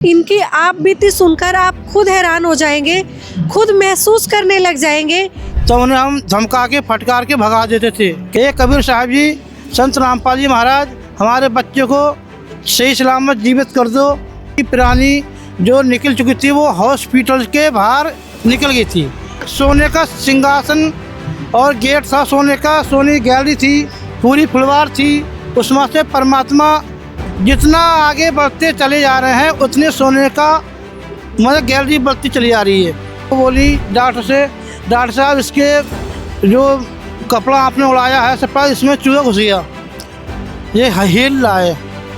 इनकी आप बीती सुनकर आप खुद हैरान हो जाएंगे, खुद महसूस करने लग जाएंगे। तो उन्हें हम धमका के फटकार के भगा देते थे कि ये कबीर साहब जी, संत रामपाल जी महाराज, हमारे बच्चे को सही सलामत जीवित कर दो। पुरानी जो निकल चुकी थी वो हॉस्पिटल के बाहर निकल गई थी। सोने का सिंहासन और गेट था सोने का, सोने की गैलरी थी, पूरी फुलवार थी। उसमें से परमात्मा जितना आगे बढ़ते चले जा रहे हैं उतने सोने का मतलब गैलरी बढ़ती चली जा रही है। वो बोली डॉक्टर से, डॉक्टर साहब इसके जो कपड़ा आपने उड़ाया है सब इसमें चूहा घुस गया, ये हिल रहा है।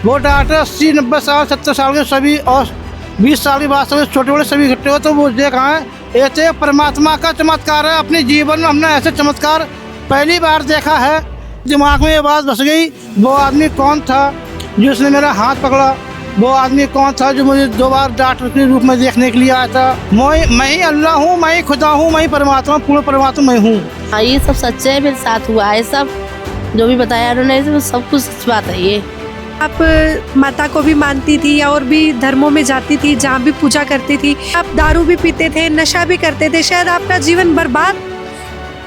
वो डॉक्टर 80, 90 साल, 70 साल के सभी और 20 साल के बाद सभी छोटे बड़े सभी इकट्ठे हो तो वो देखा है ऐसे परमात्मा का चमत्कार है। अपने जीवन में हमने ऐसे चमत्कार पहली बार देखा है। दिमाग में ये बात बस गई, वो आदमी कौन था जिसने मेरा हाथ पकड़ा, वो आदमी कौन था जो मुझे 2 बार डॉक्टर के रूप में देखने के लिए आया था। मैं ही अल्लाह हूँ, मैं ही खुदा हूँ, मैं ही परमात्मा, पूर्ण परमात्मा मैं हूँ। हाँ, ये सब सच्चे है, मेरे साथ हुआ है। सब जो भी बताया उन्होंने सब कुछ सच बात है। ये आप माता को भी मानती थी और भी धर्मों में जाती थी, जहाँ भी पूजा करती थी। आप दारू भी पीते थे, नशा भी करते थे, शायद आपका जीवन बर्बाद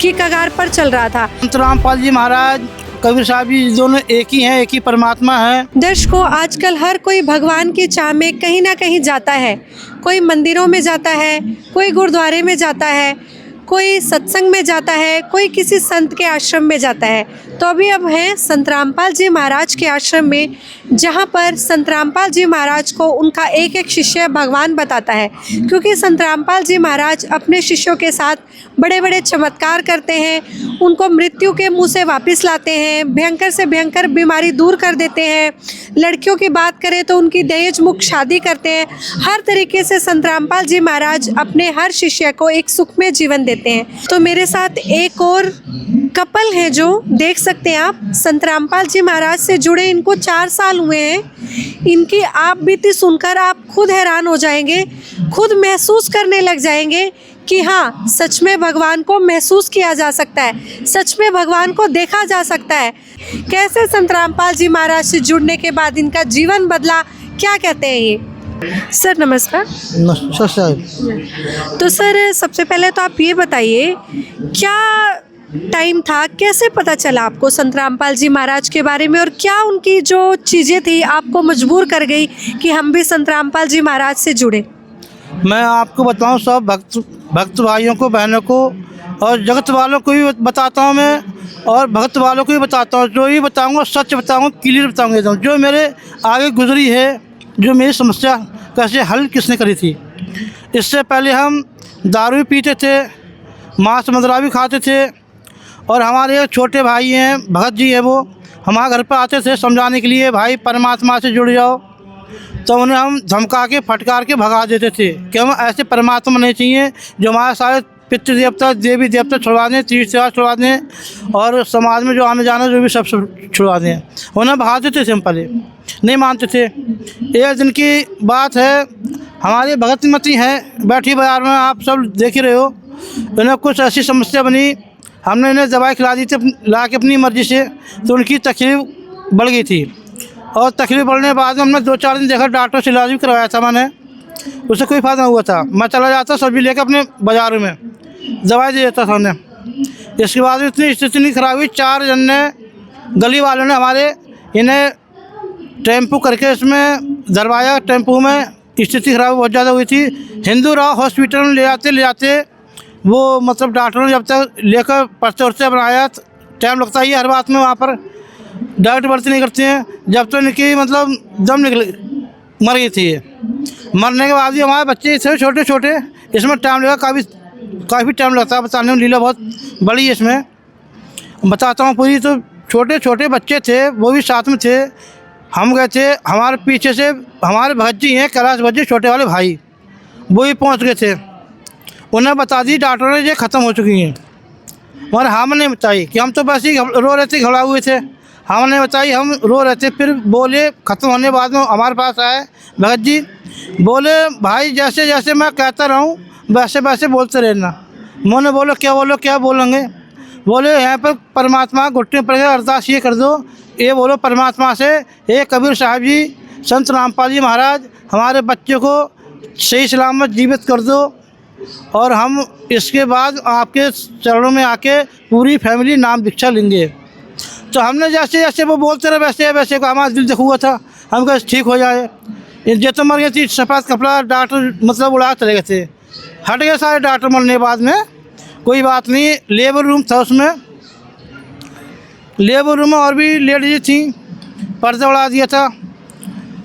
की कगार पर चल रहा था। संत रामपाल जी महाराज, कबीर साहब जी दोनों एक ही हैं, एक ही परमात्मा है। दर्शकों, आजकल हर कोई भगवान की चाह में कहीं ना कहीं जाता है। कोई मंदिरों में जाता है, कोई गुरुद्वारे में जाता है, कोई सत्संग में जाता है, कोई किसी संत के आश्रम में जाता है। तो अभी अब हैं संत रामपाल जी महाराज के आश्रम में, जहाँ पर संत रामपाल जी महाराज को उनका एक एक शिष्य भगवान बताता है। क्योंकि संत रामपाल जी महाराज अपने शिष्यों के साथ बड़े बड़े चमत्कार करते हैं, उनको मृत्यु के मुंह से वापस लाते हैं, भयंकर से भयंकर बीमारी दूर कर देते हैं। लड़कियों की बात करें तो उनकी दहेज मुक्त शादी करते हैं। हर तरीके से संत रामपाल जी महाराज अपने हर शिष्य को एक सुखमय जीवन देते हैं। तो मेरे साथ एक और कपल है जो देख सकते हैं आप, संत रामपाल जी महाराज से जुड़े इनको 4 साल हुए हैं। इनकी आप बीती सुनकर आप खुद हैरान हो जाएंगे, खुद महसूस करने लग जाएंगे कि हाँ, सच में भगवान को महसूस किया जा सकता है, सच में भगवान को देखा जा सकता है। कैसे संत रामपाल जी महाराज से जुड़ने के बाद इनका जीवन बदला, क्या कहते हैं ये। सर नमस्कार। तो सर, सबसे पहले तो आप ये बताइए, क्या टाइम था, कैसे पता चला आपको संत रामपाल जी महाराज के बारे में, और क्या उनकी जो चीज़ें थी आपको मजबूर कर गई कि हम भी संत रामपाल जी महाराज से जुड़े। मैं आपको बताऊं, सब भक्त भाइयों को, बहनों को और जगत वालों को भी बताता हूं मैं, और भक्त वालों को भी बताता हूं। जो भी बताऊंगा सच बताऊंगा, क्लियर बताऊंगा एकदम। जो मेरे आगे गुजरी है, जो मेरी समस्या कैसे हल किसने करी थी। इससे पहले हम दारू भी पीते थे, मांस मदिरा भी खाते थे, और हमारे एक छोटे भाई हैं, भगत जी हैं, वो हमारे घर पर आते थे समझाने के लिए, भाई परमात्मा से जुड़ जाओ। तो उन्हें हम धमका के फटकार के भगा देते थे कि हम ऐसे परमात्मा नहीं चाहिए जो हमारे सारे पितृ देवता, देवी देवता छुड़वा दें, तीर्थ त्योहार छुड़वा दें, और समाज में जो आने जाना जो भी सब छुड़वा दें। उन्हें भगा देते थे, हम पहले नहीं मानते थे। एक दिन की बात है, हमारे भगत मती हैं बैठी बाजार में, आप सब देख ही रहे हो। उन्हें कुछ ऐसी समस्या बनी, हमने इन्हें दवाई खिला दी थी ला के अपनी मर्ज़ी से, तो उनकी तकलीफ बढ़ गई थी। और तकलीफ बढ़ने के बाद हमने 2-4 दिन देखा, डॉक्टर से इलाज भी करवाया था मैंने, उससे कोई फ़ायदा हुआ था। मैं चला जाता सब्जी लेकर अपने बाज़ारों में, दवाई दे देता था उन्हें। इसके बाद इतनी स्थिति नहीं खराब हुई, 4 जन ने, गली वालों ने हमारे इन्हें टेम्पू करके इसमें दरवाया। टेम्पू में स्थिति खराब बहुत ज़्यादा हुई थी। हिंदू राव हॉस्पिटल में ले जाते वो, मतलब डॉक्टरों ने जब तक लेकर पर्चे वर्चे बनाया, टाइम लगता ही है हर बात में। वहाँ पर डॉक्टर भर्ती नहीं करते हैं जब तक इनकी मतलब दम निकल मर गई थी। ये मरने के बाद भी हमारे बच्चे थे छोटे छोटे, इसमें टाइम लगा, काफ़ी टाइम लगता है बताने में। लीला बहुत बड़ी है इसमें, बताता हूँ पूरी। तो छोटे छोटे बच्चे थे, वो भी साथ में थे। हम गए थे, हमारे पीछे से हमारे भगत जी हैं कैलाश भगत जी, छोटे वाले भाई, वो भी पहुँच गए थे। उन्हें बता दी डॉक्टरों ने ये ख़त्म हो चुकी हैं, मगर हमने बताई कि हम तो बस ही रो रहे थे, घबरा हुए थे। हमने बताई, हम रो रहे थे। फिर बोले, ख़त्म होने के बाद में हमारे पास आए भगत जी, बोले भाई जैसे जैसे मैं कहता रहूँ वैसे वैसे बोलते रहना। मैंने बोलो क्या बोलेंगे। बोले यहाँ पर परमात्मा घुटने पर अरदास ये कर दो, ये बोलो परमात्मा से, ये कबीर साहब जी, संत रामपाल जी महाराज, हमारे बच्चे को सही सलामत जीवित कर दो और हम इसके बाद आपके चरणों में आके पूरी फैमिली नाम दीक्षा लेंगे। तो हमने जैसे जैसे वो बोलते रहे वैसे वैसे को हमारा दिल हुआ था, हम कहा ठीक हो जाए। ये तो मर गई थी, सफ़ेद कपड़ा डॉक्टर मतलब उड़ा चले गए थे, हट गए सारे डॉक्टर मरने बाद में, कोई बात नहीं। लेबर रूम था, उसमें लेबर रूम में और भी लेडीज थी, पर्दा उड़ा दिया था।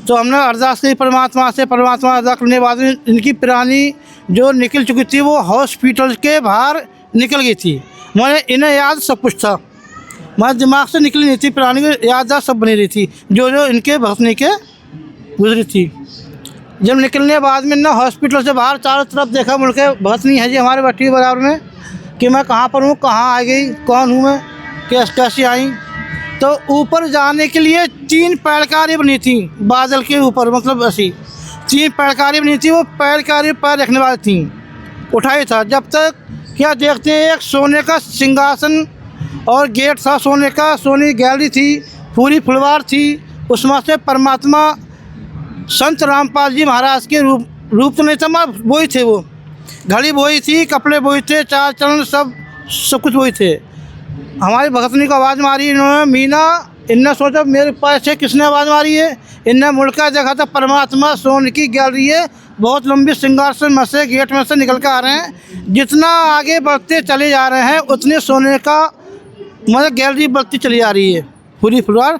तो हमने अरदास की परमात्मा से, परमात्मा अरदास करने के बाद में इनकी प्राणी जो निकल चुकी थी वो हॉस्पिटल के बाहर निकल गई थी। मैंने इन्हें याद सब कुछ था, हमारे दिमाग से निकली नहीं थी, प्राणी की याददाश्त सब बनी रही थी जो जो इनके भगतनी के गुजरी थी। जब निकलने के बाद में ना हॉस्पिटल से बाहर चारों तरफ देखा, मुड़ के भगतनी है जी हमारे बट्टी बराबर में कि मैं कहाँ पर हूँ, कहाँ आ गई, कौन हूँ मैं, कैसे आई। तो ऊपर जाने के लिए 3 पैरकारें बनी थी बादल के ऊपर, मतलब ऐसी 3 पैरकारें बनी थी, वो पैरकारें पैर रखने वाली थी, उठाई था। जब तक क्या देखते हैं, एक सोने का सिंहासन और गेट था सोने का, सोने की गैलरी थी, पूरी फुलवार थी, उसमें से परमात्मा संत रामपाल जी महाराज के रूप तो नहीं था, मगर वही थे, वो घड़ी वही थी, कपड़े वही थे, चार चरण सब कुछ वही थे। हमारी भगतनी को आवाज़ मारी इन्होंने, मीना। इनने सोचा मेरे पास से किसने आवाज़ मारी है, इनने मुड़का देखा था, परमात्मा सोने की गैलरी है, बहुत लंबी सिंहासन में से, गेट में से निकल कर आ रहे हैं। जितना आगे बढ़ते चले जा रहे हैं उतने सोने का मतलब गैलरी बढ़ती चली जा रही है, पूरी फुलवार,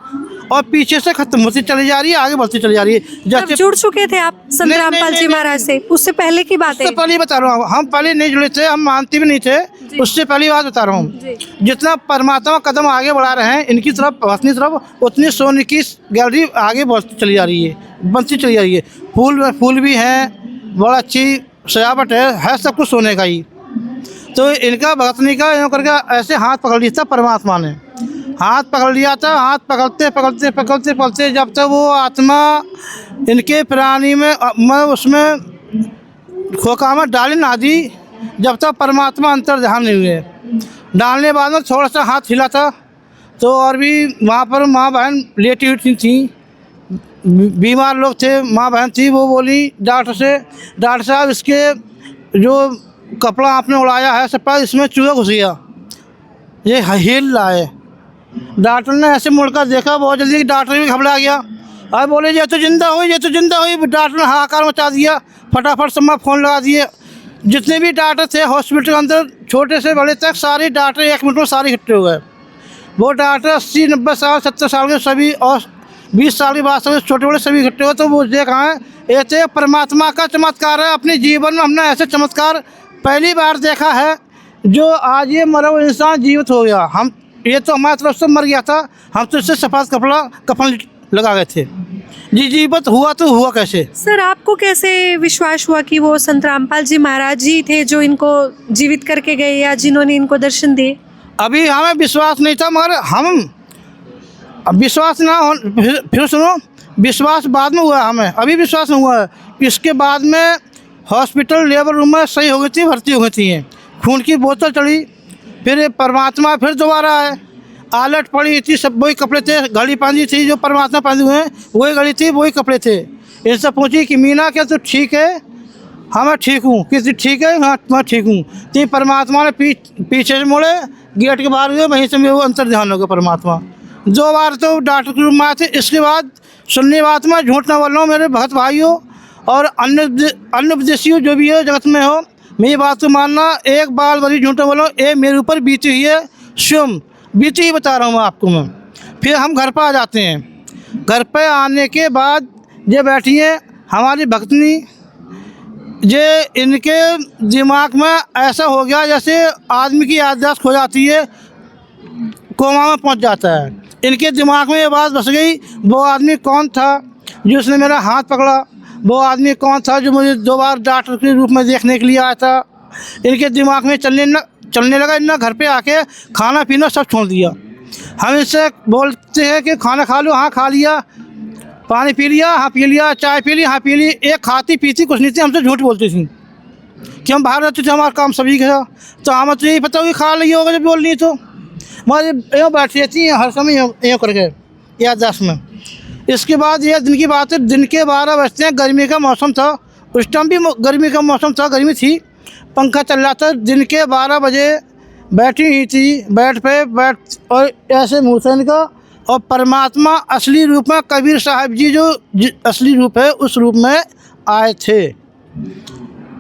और पीछे से खत्म होती चली जा रही है, आगे बढ़ती चली जा रही है। जब जुड़ चुके थे आप संत रामपाल जी महाराज से, उससे पहले की बात है? उससे पहले बता रहा हूँ, हम पहले नहीं जुड़े थे, हम मानते भी नहीं थे, उससे पहली बात बता रहा हूँ। जितना परमात्मा कदम आगे बढ़ा रहे हैं इनकी तरफ, अपनी तरफ, उतनी सोने की गैलरी आगे बढ़ती चली जा रही है, बनती चली जा रही है। फूल भी हैं, बड़ा अच्छी सजावट है सब कुछ सोने का ही। तो इनका भगतनी का यूँ करके ऐसे हाथ पकड़ लिया था परमात्मा ने, हाथ पकड़ लिया था। हाथ पकड़ते जब तक वो आत्मा इनके प्राणी में उसमें खोखा में डाली ना दी, जब तक परमात्मा अंतर ध्यान नहीं हुए। डालने के बाद में थोड़ा सा हाथ हिला था, तो और भी वहाँ पर माँ बहन लेटी हुई थी, बीमार लोग थे, माँ बहन थी। वो बोली डॉक्टर से, डॉक्टर साहब इसके जो कपड़ा आपने उड़ाया है सब पर, इसमें चूहा घुस गया, ये हिल रहा है। डॉक्टर ने ऐसे मुड़कर देखा, बहुत जल्दी डॉक्टर भी घबरा गया, और बोले ये तो जिंदा हुई, ये तो जिंदा हुई। डॉक्टर ने हाहाकार मचा दिया, फटाफट सब फ़ोन लगा दिए। जितने भी डॉक्टर थे हॉस्पिटल के अंदर, छोटे से बड़े तक, सारे डॉक्टर 1 मिनट में सारे इकट्ठे हो गए। वो डॉक्टर 80, 90 साल, 70 साल के सभी, और 20 साल के बाद सभी छोटे बड़े सभी इकट्ठे हुए। तो वो देखा है ये तो परमात्मा का चमत्कार है। अपने जीवन में हमने ऐसे चमत्कार पहली बार देखा है, जो आज ये मरा हुआ इंसान जीवित हो गया। हम ये तो हमारी तरफ से मर गया था, हम तो इससे सफ़ेद कपड़ा कफन लगा गए थे जी। जीवित हुआ तो हुआ कैसे? सर आपको कैसे विश्वास हुआ कि वो संत रामपाल जी महाराज जी थे जो इनको जीवित करके गए, या जिन्होंने इनको दर्शन दिए? अभी हमें विश्वास नहीं था, मगर हम विश्वास ना हो, फिर सुनो, विश्वास बाद में हुआ, हमें अभी विश्वास नहीं हुआ है। इसके बाद में हॉस्पिटल लेबर रूम में सही हो गई थी, भर्ती हो गई थी, खून की बोतल चढ़ी, फिर परमात्मा फिर दोबारा आए, आलट पड़ी थी, सब वही कपड़े थे, घड़ी बांधी थी जो परमात्मा बांधे हुए हैं, वही घड़ी थी, वही कपड़े थे। इनसे पूछी कि मीना क्या तू ठीक है? हाँ मैं ठीक हूँ। किसी ठीक है? हाँ मैं ठीक हूँ। तो परमात्मा ने पीछे से मोड़े, गेट के बाहर हुए, वहीं से वो अंतर ध्यान हो गया परमात्मा। 2 बार तो डॉक्टर के रूम में आए थे। इसके बाद सुनने बात में झूठ ना बोल रहा हूँ, मेरे भक्त भाइयों और अन्य विदेशियों जो भी है जगत में हो, मेरी बात को मानना, एक बार बड़ी झूठ बोलो, ये मेरे ऊपर बीती हुई है, स्वयं बीती ही बता रहा हूँ आपको मैं। फिर हम घर पर आ जाते हैं। घर पर आने के बाद ये बैठी है हमारी भक्तनी, ये इनके दिमाग में ऐसा हो गया जैसे आदमी की याददाश्त खो जाती है, कोमा में पहुंच जाता है। इनके दिमाग में ये बात बस गई, वो आदमी कौन था जिसने मेरा हाथ पकड़ा, वो आदमी कौन था जो मुझे 2 बार डॉक्टर के रूप में देखने के लिए आया था। इनके दिमाग में चलने लगा। इन्होंने घर पे आके खाना पीना सब छोड़ दिया। हम इनसे बोलते हैं कि खाना खा लो, हाँ खा लिया, पानी पी लिया, हाँ पी लिया, चाय पी ली, हाँ पी ली। एक खाती पीती कुछ नहीं थी, हमसे झूठ बोलती थी कि हम बाहर रहते थे, हमारा काम सभी का, तो हमें तो यही पता होगी खा ली होगा जब बोल नहीं तो। हमारे यूँ बैठी रहती हैं हर समय यूँ करके याददाश्त में। इसके बाद ये दिन की बात है, दिन के 12 बजते हैं, गर्मी का मौसम था, उस टाइम भी गर्मी का मौसम था, गर्मी थी, पंखा चल रहा था। दिन के 12 बजे बैठी हुई थी, बैठ और ऐसे मुँह से इनका, और परमात्मा असली रूप में कबीर साहब जी जो असली रूप है उस रूप में आए थे।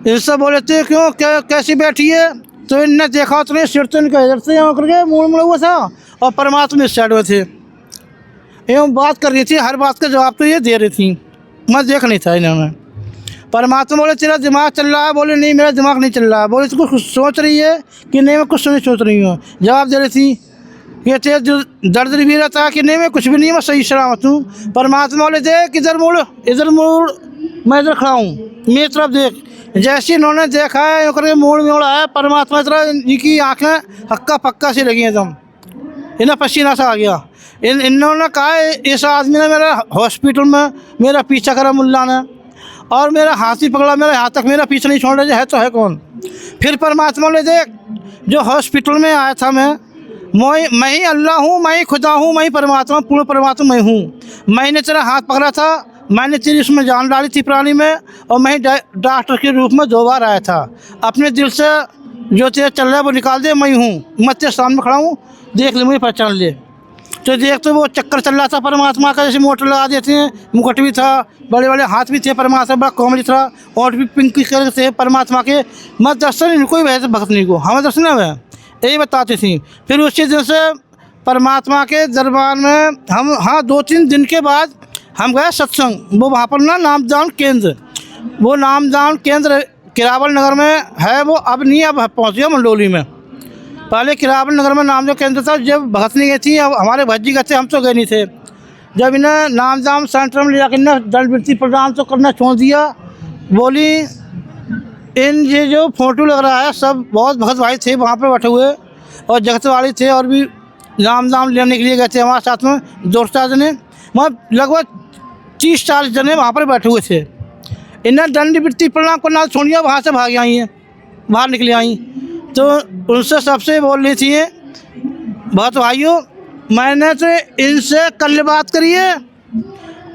इनसे बोले थे क्यों कैसी बैठी है, तो इनने देखा तो सिर तो इनका इधर से यहाँ करके मुड़ हुआ था और परमात्मा इस साइड में थे, एवं बात कर रही थी, हर बात का जवाब तो ये दे रही थी, मैं देख नहीं था इन्होंने। परमात्मा बोले तेरा दिमाग चल रहा है, बोले नहीं मेरा दिमाग नहीं चल रहा है, बोले तू कुछ सोच रही है कि नहीं मैं कुछ नहीं सोच रही हूँ, जवाब दे रही थी कि तेरा दर्द भी रहता है कि नहीं मैं कुछ भी नहीं, मैं सही सलामत हूँ। परमात्मा बोले देख इधर मुड़ मैं इधर खड़ा हूँ, मेरी तरफ देख। जैसे इन्होंने देखा है यूँ करके मोड़ है, परमात्मा तरह इनकी आँखें हक्का पक्का सी लगी एकदम, इन्हें पसीना सा आ गया। इन्होंने कहा इस आदमी ने मेरा हॉस्पिटल में मेरा पीछा करा मुल्ला ने, और मेरा हाथ ही पकड़ा, मेरे हाथ तक मेरा पीछे नहीं छोड़ रहे, है तो है कौन। फिर परमात्मा ने देख जो हॉस्पिटल में आया था मैं ही अल्लाह हूँ, मैं ही खुदा हूँ, मैं ही परमात्मा, पूर्ण परमात्मा मैं हूँ। मैंने तेरा हाथ पकड़ा था, मैंने तेरी उसमें जान डाली थी प्राणी में, और मैं डॉक्टर के रूप में 2 बार आया था। अपने दिल से जो तेरा चल रहा है वो निकाल दे, मैं हूँ, मैं तेरे सामने खड़ा हूँ, देख ले मुझे पहचान ले। तो देख तो वो चक्कर चल रहा था परमात्मा का, जैसे मोटर लगा देते हैं, मुकुट भी था, बड़े बड़े हाथ भी थे परमात्मा, बड़ा कॉमेडी था, और भी पिंक कलर थे परमात्मा के। मैं दर्शन इनको ही वैसे भक्त नहीं को हमें दर्शन है वह यही बताती थी। फिर उसी दिन से परमात्मा के दरबार में हम 2-3 दिन के बाद हम गए सत्संग, वो वहाँ पर ना नामदान केंद्र, वो नामदान केंद्र किरावल नगर में है, वो अब नहीं, अब पहुँच गया मंडोली में। पहले किरावल नगर में नामदान केंद्र था, जब भगत नहीं गई थी, अब हमारे भज्जी गए थे, हम तो गए नहीं थे। जब इन्हें नामदान सेंटर में ले जाकर इन्हें दंडवृत्ति प्रदान तो करना छोड़ दिया, बोली इन ये जो फ़ोटो लग रहा है सब बहुत भगत भाई थे वहाँ पे बैठे हुए, और जगत वाले थे, और भी नाम लेने के लिए गए थे हमारे साथ में 2-4 जने, वहाँ लगभग 30-40 जने वहाँ पर बैठे हुए थे। इन्हें दंडवृत्ति प्रणाम करना छोड़िया, वहाँ से भाग आई हैं, बाहर निकली आई। तो उनसे सबसे बोल रही थी भगत भाइयों, मैंने तो इनसे कल बात करी है,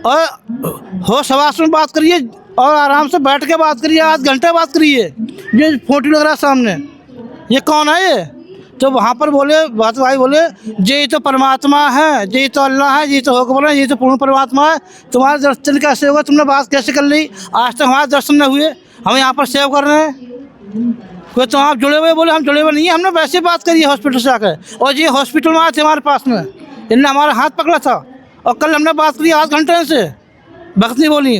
और होश हवास में बात करिए, और आराम से बैठ के बात करिए, 8 घंटे बात करिए, ये फोटो लग रहा है सामने, ये कौन है ये। तो वहाँ पर बोले भगत भाई बोले ये तो परमात्मा है, ये तो अल्लाह है, ये तो हुक्म है, ये तो पूर्ण परमात्मा है, तुम्हारा दर्शन कैसे होगा, तुमने बात कैसे कर ली, आज तक हमारे दर्शन न हुए, हम यहाँ पर सेव कर रहे हैं। कोई तो आप जुड़े हुए, बोले हम जुड़े हुए नहीं, हमने वैसे बात करी है हॉस्पिटल से आकर, और ये हॉस्पिटल में आए थे हमारे पास में, इनने हमारा हाथ पकड़ा था, और कल हमने बात करी 8 घंटे से, भक्तनी बोली।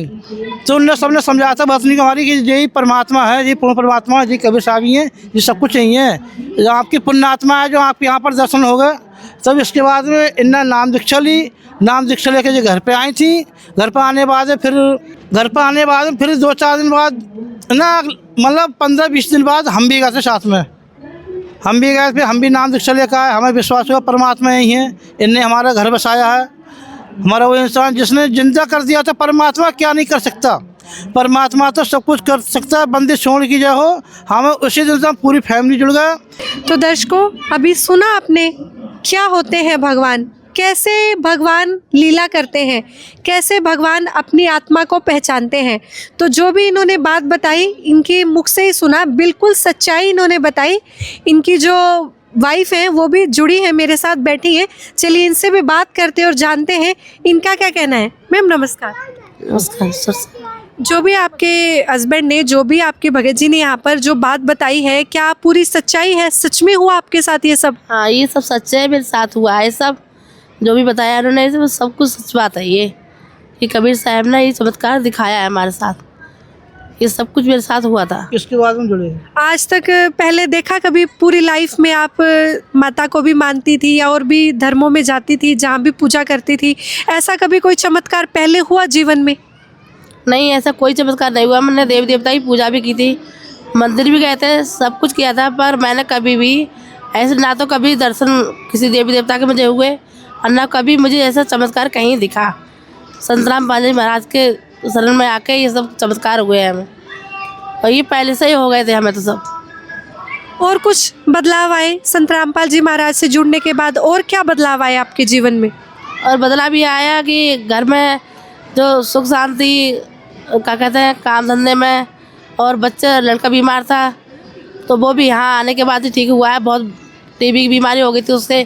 तो उनने सबने समझाया था भक्तनी हमारी कि यही परमात्मा है, ये पूर्ण परमात्मा है, ये कबीर साहब ही हैं, ये सब कुछ यही है, जो आपकी पुण्य आत्मा है, जो आपके यहाँ पर दर्शन होगा। तब इसके बाद में इनने नाम दीक्षा ली, नाम दीक्षा लेकर ये घर पे आई थी। घर पर आने बाद फिर 2-4 दिन बाद ना, मतलब 15-20 दिन बाद हम भी गए थे साथ में, हम भी गए, फिर हम भी नाम दीक्षा लेकर आए। हमें विश्वास हुआ परमात्मा यही है, इनने हमारा घर बसाया है, हमारा वो इंसान जिसने जिंदा कर दिया था। परमात्मा क्या नहीं कर सकता, परमात्मा तो सब कुछ कर सकता है। बंदिश छोड़ की जय हो, हमें उसी दिन से पूरी फैमिली जुड़ गया। तो दर्शकों, अभी सुना आपने क्या होते हैं भगवान, कैसे भगवान लीला करते हैं, कैसे भगवान अपनी आत्मा को पहचानते हैं। तो जो भी इन्होंने बात बताई, इनके मुख से ही सुना, बिल्कुल सच्चाई इन्होंने बताई। इनकी जो वाइफ हैं वो भी जुड़ी है, मेरे साथ बैठी हैं। चलिए इनसे भी बात करते हैं और जानते हैं इनका क्या कहना है। मैम नमस्कार। नमस्कार सर। जो भी आपके हस्बैंड ने, जो भी आपके भगत जी ने यहाँ पर जो बात बताई है, क्या पूरी सच्चाई है, सच में हुआ आपके साथ ये सब? हाँ, ये सब सच है, मेरे साथ हुआ है सब, जो भी बताया उन्होंने सब कुछ सच बात है। ये कि कबीर साहब ने ये चमत्कार दिखाया है हमारे साथ, ये सब कुछ मेरे साथ हुआ था। इसके बाद में जुड़े। आज तक पहले देखा कभी पूरी लाइफ में आप माता को भी मानती थी और भी धर्मों में जाती थी, जहाँ भी पूजा करती थी, ऐसा कभी कोई चमत्कार पहले हुआ जीवन में? नहीं, ऐसा कोई चमत्कार नहीं हुआ। मैंने देवी देवता की पूजा भी की थी, मंदिर भी गए थे, सब कुछ किया था, पर मैंने कभी भी ऐसे ना तो कभी दर्शन किसी देवी देवता के मुझे हुए, और ना कभी मुझे ऐसा चमत्कार कहीं दिखा। संतराम पांडे महाराज के शरण में आके ये सब चमत्कार हुए हैं हमें, और ये पहले से ही हो गए थे हमें तो सब। और कुछ बदलाव आए संत रामपाल जी महाराज से जुड़ने के बाद? और क्या बदलाव आए आपके जीवन में? और बदला भी आया कि घर में जो सुख शांति क्या कहते हैं काम धंधे में, और बच्चा लड़का बीमार था तो वो भी यहाँ आने के बाद ही ठीक हुआ है। बहुत टीबी की बीमारी हो गई थी उससे,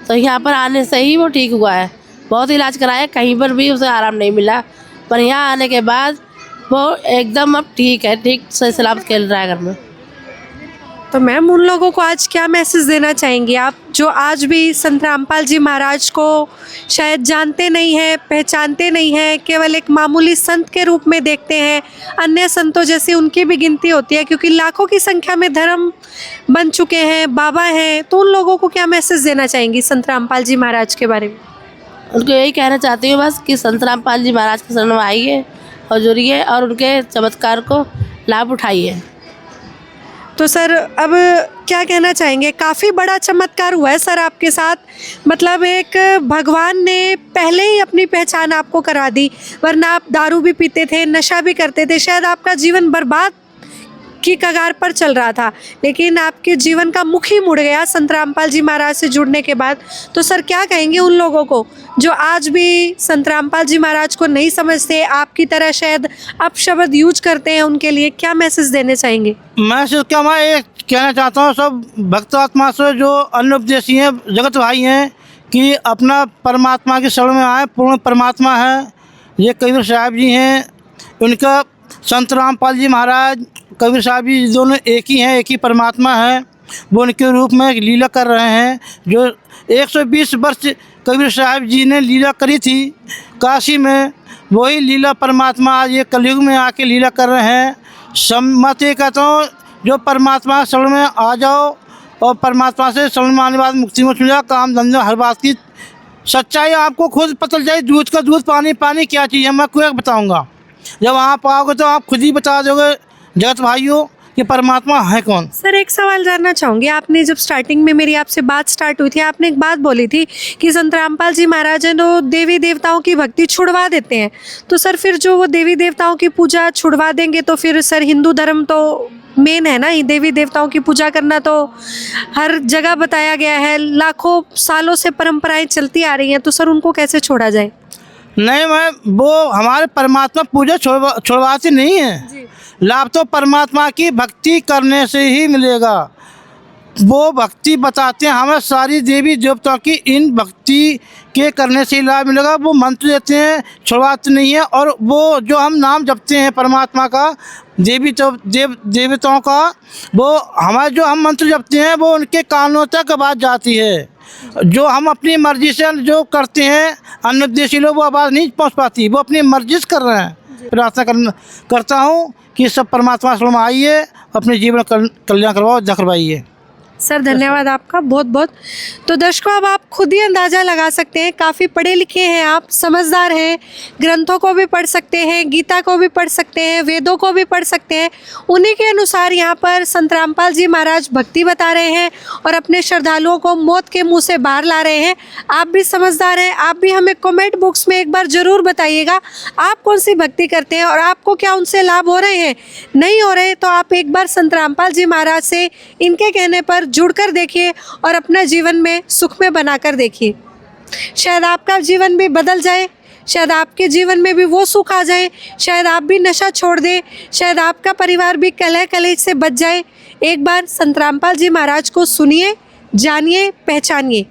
तो यहाँ पर आने से ही वो ठीक हुआ है। बहुत इलाज कराया, कहीं पर भी उसे आराम नहीं मिला, पर यहाँ आने के बाद वो एकदम अब ठीक है, ठीक सही सलामत खेल रहा है घर में। तो मैम उन लोगों को आज क्या मैसेज देना चाहेंगी आप, जो आज भी संत रामपाल जी महाराज को शायद जानते नहीं हैं, पहचानते नहीं हैं, केवल एक मामूली संत के रूप में देखते हैं, अन्य संतों जैसी उनकी भी गिनती होती है क्योंकि लाखों की संख्या में धर्म बन चुके हैं, बाबा हैं, तो उन लोगों को क्या मैसेज देना चाहेंगी संत रामपाल जी महाराज के बारे में? उनको यही कहना चाहती हूँ बस कि संत रामपाल जी महाराज के शरण में आइए और जुड़िए और उनके चमत्कार को लाभ उठाइए। तो सर अब क्या कहना चाहेंगे, काफ़ी बड़ा चमत्कार हुआ है सर आपके साथ, मतलब एक भगवान ने पहले ही अपनी पहचान आपको करा दी, वरना आप दारू भी पीते थे, नशा भी करते थे, शायद आपका जीवन बर्बाद की कगार पर चल रहा था, लेकिन आपके जीवन का मुख ही मुड़ गया संत रामपाल जी महाराज से जुड़ने के बाद। तो सर क्या कहेंगे उन लोगों को जो आज भी संत रामपाल जी महाराज को नहीं समझते, आपकी तरह शायद अपशब्द यूज करते हैं, उनके लिए क्या मैसेज देने चाहेंगे? मैसेज क्या मैं ये कहना चाहता हूँ सब भक्त आत्मा से जो अन्य उपदेशी हैं, जगत भाई हैं, कि अपना परमात्मा की शरण में आए। पूर्ण परमात्मा है ये कबीर साहब जी हैं, उनका संत रामपाल जी महाराज कबीर साहब जी दोनों एक ही हैं, एक ही परमात्मा है। वो उनके रूप में एक लीला कर रहे हैं, जो 120 वर्ष कबीर साहब जी ने लीला करी थी काशी में, वही लीला परमात्मा आज ये कलयुग में आके लीला कर रहे हैं। सम्मत ये कहता हूँ जो परमात्मा शरण में आ जाओ और परमात्मा से शरण में आने के बाद मुक्ति में छू जाओ, काम धंधा हर बात की सच्चाई आपको खुद पता चल जाए। दूध का दूध, पानी पानी क्या चीज़ है मैं कोई बताऊँगा, जब आप आओगे तो आप खुद ही बता दोगे जगत भाइयों कि परमात्मा है कौन। सर एक सवाल जानना चाहूँगी, आपने जब स्टार्टिंग में मेरी आपसे बात स्टार्ट हुई थी, आपने एक बात बोली थी कि संत रामपाल जी महाराज हैं तो देवी देवताओं की भक्ति छुड़वा देते हैं, तो सर फिर जो वो देवी देवताओं की पूजा छुड़वा देंगे तो फिर सर हिंदू धर्म तो मेन है ना, देवी देवताओं की पूजा करना तो हर जगह बताया गया है, लाखों सालों से परंपराएं चलती आ रही हैं, तो सर उनको कैसे छोड़ा जाए? नहीं मैं वो हमारे परमात्मा पूजा छुड़वाते नहीं है, लाभ तो परमात्मा की भक्ति करने से ही मिलेगा। वो भक्ति बताते हैं हमें सारी देवी देवताओं की, इन भक्ति के करने से ही लाभ मिलेगा। वो मंत्र देते हैं, छुड़वाते नहीं है। और वो जो हम नाम जपते हैं परमात्मा का, देवताओं का, वो हमारे जो हम मंत्र जपते हैं वो उनके कानों तक आवाज़ जाती है। जो हम अपनी मर्जी से जो करते हैं अन्य उद्देश्य लोग वो आवाज़ नहीं पहुंच पाती, वो अपनी मर्जी से कर रहे हैं। प्रार्थना करता हूँ कि सब परमात्मा शरण में आइए, अपने जीवन कल्याण करवाओ, करवाइए। सर धन्यवाद आपका बहुत बहुत। तो दर्शकों अब आप खुद ही अंदाज़ा लगा सकते हैं, काफ़ी पढ़े लिखे हैं आप, समझदार हैं, ग्रंथों को भी पढ़ सकते हैं, गीता को भी पढ़ सकते हैं, वेदों को भी पढ़ सकते हैं। उन्हीं के अनुसार यहाँ पर संत रामपाल जी महाराज भक्ति बता रहे हैं और अपने श्रद्धालुओं को मौत के मुंह से बाहर ला रहे हैं। आप भी समझदार हैं, आप भी हमें कमेंट बॉक्स में एक बार ज़रूर बताइएगा आप कौन सी भक्ति करते हैं और आपको क्या उनसे लाभ हो रहे हैं, नहीं हो रहे तो आप एक बार संत रामपाल जी महाराज से इनके कहने पर जुड़कर देखिए और अपना जीवन में सुख में बनाकर देखिए। शायद आपका जीवन भी बदल जाए, शायद आपके जीवन में भी वो सुख आ जाए, शायद आप भी नशा छोड़ दें, शायद आपका परिवार भी कलह कलेश से बच जाए। एक बार संत रामपाल जी महाराज को सुनिए, जानिए, पहचानिए।